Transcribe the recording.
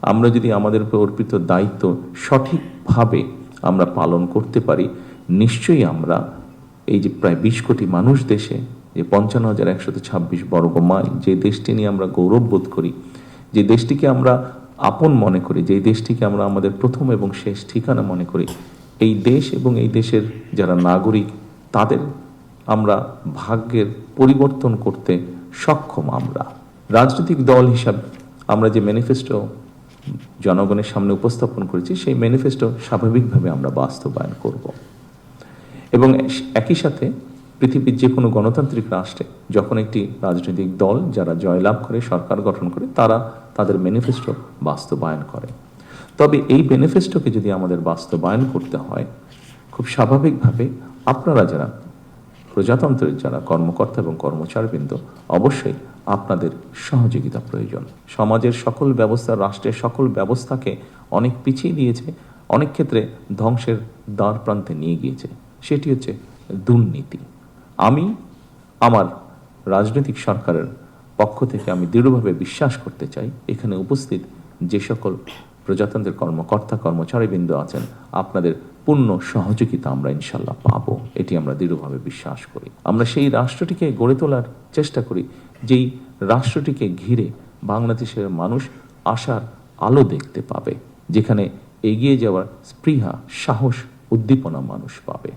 আমরা যদি আমাদের উপর অর্পিত দায়িত্ব সঠিকভাবে আমরা পালন করতে পারি, নিশ্চয়ই আমরা এই যে প্রায় 20 কোটি মানুষ দেশে, যে 55,126 বর্গ মাইল, যে দেশটি নিয়ে আমরা গৌরব বোধ করি, যে দেশটিকে আমরা আপন মনে করি, যে দেশটিকে আমরা আমাদের প্রথম এবং শেষ ঠিকানা মনে করি, এই দেশ এবং এই দেশের যারা নাগরিক, তাদের আমরা ভাগ্যের পরিবর্তন করতে সক্ষম। আমরা রাজনৈতিক দল হিসাবে আমরা যে ম্যানিফেস্টো জনগণের সামনে উপস্থাপন করেছি, সেই ম্যানিফেস্টো স্বাভাবিকভাবে আমরা বাস্তবায়ন করব। এবং একই সাথে পৃথিবীর যে কোনো গণতান্ত্রিক রাষ্ট্রে যখন একটি রাজনৈতিক দল যারা জয়লাভ করে, সরকার গঠন করে, তারা তাদের ম্যানিফেস্টো বাস্তবায়ন করে। তবে এই ম্যানিফেস্টোকে যদি আমাদের বাস্তবায়ন করতে হয়, খুব স্বাভাবিকভাবে আপনারা যারা প্রজাতন্ত্রের যারা কর্মকর্তা এবং কর্মচারীবৃন্দ, অবশ্যই আপনাদের সহযোগিতা প্রয়োজন। সমাজের সকল ব্যবস্থা, রাষ্ট্রের সকল ব্যবস্থাকে অনেক পিছিয়ে দিয়েছে, অনেক ক্ষেত্রে ধ্বংসের দ্বার প্রান্তে নিয়ে গিয়েছে, সেটি হচ্ছে দুর্নীতি। আমি আমার রাজনৈতিক সরকারের পক্ষ থেকে আমি দৃঢ়ভাবে বিশ্বাস করতে চাই, এখানে উপস্থিত যে সকল প্রজাতন্ত্রের কর্মকর্তা কর্মচারীবৃন্দ আছেন, আপনাদের পূর্ণ সহযোগিতা আমরা ইনশাল্লাহ পাবো, এটি আমরা দৃঢ়ভাবে বিশ্বাস করি। আমরা সেই রাষ্ট্রটিকে গড়ে তোলার চেষ্টা করি, যেই রাষ্ট্রটিকে ঘিরে বাংলাদেশের মানুষ আশার আলো দেখতে পাবে, যেখানে এগিয়ে যাওয়ার স্পৃহা, সাহস, উদ্দীপনা মানুষ পাবে।